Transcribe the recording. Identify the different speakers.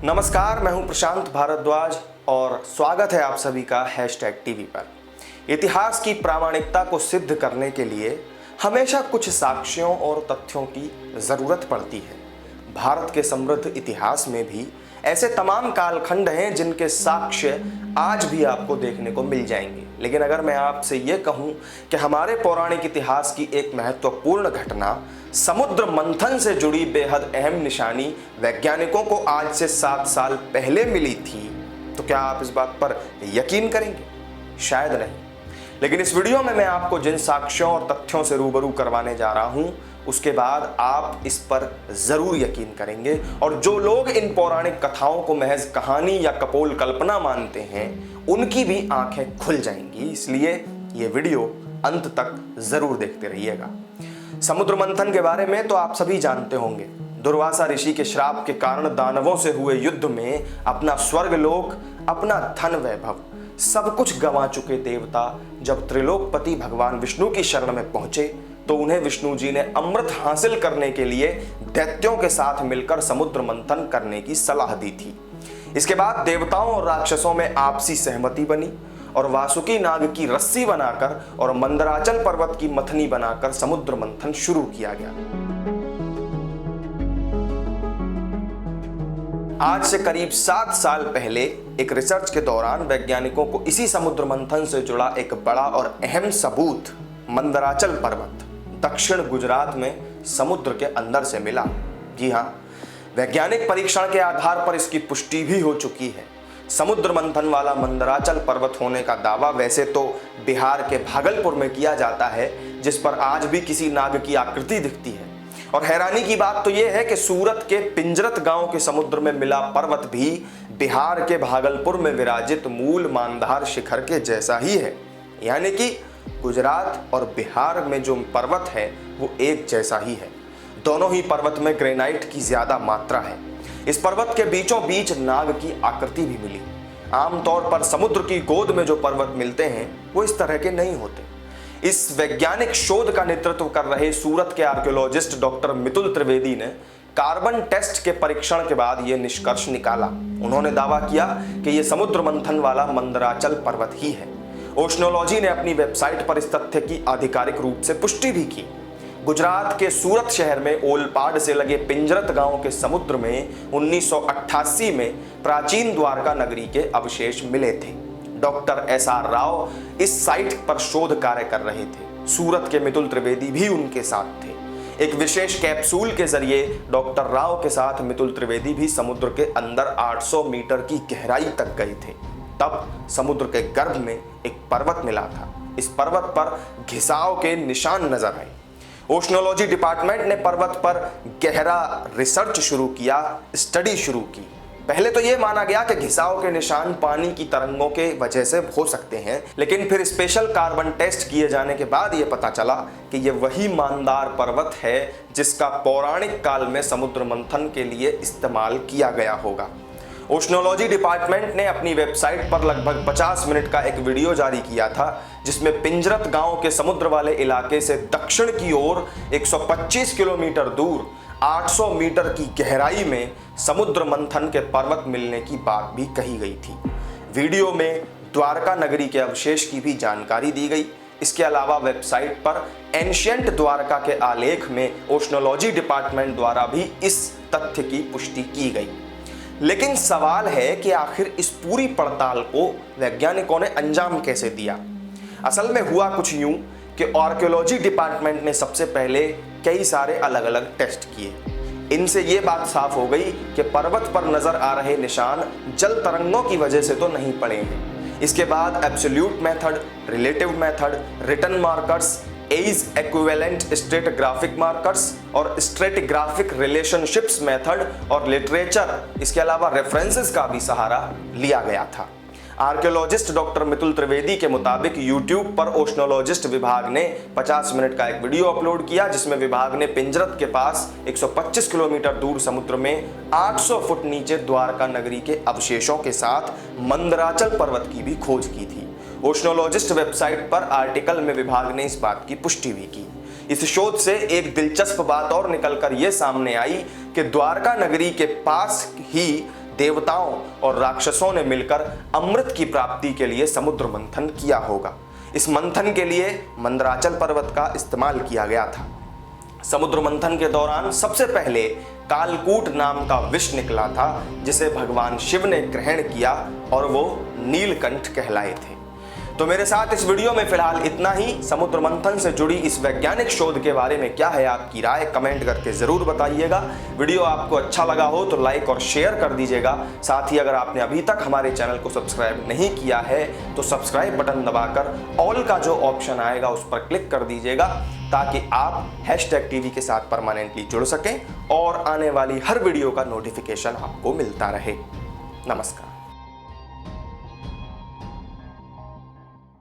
Speaker 1: नमस्कार, मैं हूं प्रशांत भारद्वाज और स्वागत है आप सभी का #टीवी पर। इतिहास की प्रामाणिकता को सिद्ध करने के लिए हमेशा कुछ साक्ष्यों और तथ्यों की जरूरत पड़ती है। भारत के समृद्ध इतिहास में भी ऐसे तमाम कालखंड हैं जिनके साक्ष्य आज भी आपको देखने को मिल जाएंगे। लेकिन अगर मैं आपसे ये कहूं कि हमारे पौराणिक इतिहास की एक महत्वपूर्ण घटना, समुद्र मंथन से जुड़ी बेहद अहम निशानी वैज्ञानिकों को आज से 7 साल पहले मिली थी, तो क्या आप इस बात पर यकीन करेंगे? शायद नहीं। लेकिन इस वीडियो में मैं आपको जिन साक्ष्यों और तथ्यों से रूबरू करवाने जा रहा हूं, उसके बाद आप इस पर जरूर यकीन करेंगे। और जो लोग इन पौराणिक कथाओं को महज कहानी या कपोल कल्पना मानते हैं, उनकी भी आंखें खुल जाएंगी। इसलिए ये वीडियो अंत तक जरूर देखते रहिएगा। समुद्र मंथन के बारे में तो आप सभी जानते होंगे। दुर्वासा ऋषि के श्राप के कारण दानवों से हुए युद्ध में अपना स्वर्गलोक, अपना धन वैभव, सब कुछ गंवा चुके देवता जब त्रिलोकपति भगवान विष्णु की शरण में पहुंचे, तो उन्हें विष्णु जी ने अमृत हासिल करने के लिए दैत्यों के साथ मिलकर समुद्र मंथन करने की सलाह दी थी। इसके बाद देवताओं और राक्षसों में आपसी सहमति बनी और वासुकी नाग की रस्सी बनाकर और मंदराचल पर्वत की मथनी बनाकर समुद्र मंथन शुरू किया गया। आज से करीब 7 साल पहले एक रिसर्च के दौरान वैज्ञानिकों को इसी समुद्र मंथन से जुड़ा एक बड़ा और अहम सबूत मंदराचल पर्वत दक्षिण गुजरात में समुद्र के अंदर से मिला। जी हाँ, वैज्ञानिक परीक्षण के आधार पर इसकी पुष्टि भी हो चुकी है। समुद्र मंथन वाला मंदराचल पर्वत होने का दावा वैसे तो बिहार के भागलपुर में किया जाता है, जिस पर आज भी किसी नाग की आकृति दिखती है। और हैरानी की बात तो यह है कि सूरत के पिंजरत गांव के समुद्र में मिला पर्वत भी बिहार के भागलपुर में विराजित मूल मानधार शिखर के जैसा ही है। यानी कि गुजरात और बिहार में जो पर्वत है वो एक जैसा ही है। दोनों ही पर्वत में ग्रेनाइट की ज्यादा मात्रा है। इस पर्वत के बीचों बीच नाग की आकृति भी मिली। आमतौर पर समुद्र की गोद में जो पर्वत मिलते हैं वो इस तरह के नहीं होते। इस वैज्ञानिक शोध का नेतृत्व कर रहे सूरत के आर्कियोलॉजिस्ट डॉक्टर मितुल त्रिवेदी ने कार्बन टेस्ट के परीक्षण के बाद यह निष्कर्ष निकाला। उन्होंने दावा किया कि यह समुद्र मंथन वाला मंदराचल पर्वत ही है। ओशनोलॉजी ने अपनी वेबसाइट पर इस तथ्य की आधिकारिक रूप से पुष्टि भी की। गुजरात के सूरत शहर में ओलपाड से लगे पिंजरत गांव के समुद्र में 1988 में प्राचीन द्वारका नगरी के अवशेष मिले थे। डॉक्टर SR राव इस साइट पर शोध कार्य कर रहे थे। सूरत के मितुल त्रिवेदी भी उनके साथ थे। एक विशेष कैप्सूल के जरिए डॉक्टर राव के साथ मितुल त्रिवेदी भी समुद्र के अंदर 800 मीटर की गहराई तक गए थे। तब समुद्र के गर्भ में एक पर्वत मिला था। इस पर्वत पर घिसाव के निशान नजर आए। ओशनोलॉजी डिपार्टमेंट ने पर्वत पर गहरा रिसर्च शुरू किया, स्टडी शुरू की। पहले तो यह माना गया कि घिसाव के निशान पानी की तरंगों के वजह से हो सकते हैं, लेकिन फिर स्पेशल कार्बन टेस्ट किए जाने के बाद यह पता चला कि यह वही मानदार पर्वत है जिसका पौराणिक काल में समुद्र मंथन के लिए इस्तेमाल किया गया होगा। ओशनोलॉजी डिपार्टमेंट ने अपनी वेबसाइट पर लगभग 50 मिनट का एक वीडियो जारी किया था, जिसमें पिंजरत गांव के समुद्र वाले इलाके से दक्षिण की ओर 125 किलोमीटर दूर 800 मीटर की गहराई में समुद्र मंथन के पर्वत मिलने की बात भी कही गई थी। वीडियो में द्वारका नगरी के अवशेष की भी जानकारी दी गई। इसके अलावा वेबसाइट पर एंशिएंट द्वारका के आलेख में ओशनोलॉजी डिपार्टमेंट द्वारा भी इस तथ्य की पुष्टि की गई। लेकिन सवाल है कि आखिर इस पूरी पड़ताल को वैज्ञानिकों ने अंजाम कैसे दिया। असल में हुआ कुछ यूं कि आर्कियोलॉजी डिपार्टमेंट ने सबसे पहले कई सारे अलग अलग टेस्ट किए। इनसे ये बात साफ हो गई कि पर्वत पर नजर आ रहे निशान जल तरंगों की वजह से तो नहीं पड़े हैं। इसके बाद absolute method, relative method, written markers, as equivalent stratigraphic markers और स्ट्रेटिग्राफिक रिलेशनशिप्स मेथड और लिटरेचर, इसके अलावा रेफरेंसेस का भी सहारा लिया गया था। आर्कियोलॉजिस्ट डॉक्टर मितुल त्रिवेदी के मुताबिक यूट्यूब पर ओशनोलॉजिस्ट विभाग ने 50 मिनट का एक वीडियो अपलोड किया, जिसमें विभाग ने पिंजरत के पास 125 किलोमीटर दूर समुद्र में 800 फुट नीचे द्वारका नगरी के अवशेषों के साथ मंदराचल पर्वत की भी खोज की थी। ओशनोलॉजिस्ट वेबसाइट पर आर्टिकल में विभाग ने इस बात की पुष्टि भी की। इस शोध से एक दिलचस्प बात और निकलकर यह सामने आई कि द्वारका नगरी के पास ही देवताओं और राक्षसों ने मिलकर अमृत की प्राप्ति के लिए समुद्र मंथन किया होगा। इस मंथन के लिए मंदराचल पर्वत का इस्तेमाल किया गया था। समुद्र मंथन के दौरान सबसे पहले कालकूट नाम का विष निकला था, जिसे भगवान शिव ने ग्रहण किया और वो नीलकंठ कहलाए थे। तो मेरे साथ इस वीडियो में फिलहाल इतना ही। समुद्र मंथन से जुड़ी इस वैज्ञानिक शोध के बारे में क्या है आपकी राय, कमेंट करके जरूर बताइएगा। वीडियो आपको अच्छा लगा हो तो लाइक और शेयर कर दीजिएगा। साथ ही अगर आपने अभी तक हमारे चैनल को सब्सक्राइब नहीं किया है तो सब्सक्राइब बटन दबाकर ऑल का जो ऑप्शन आएगा उस पर क्लिक कर दीजिएगा, ताकि आप #TV के साथ परमानेंटली जुड़ सकें और आने वाली हर वीडियो का नोटिफिकेशन आपको मिलता रहे। नमस्कार।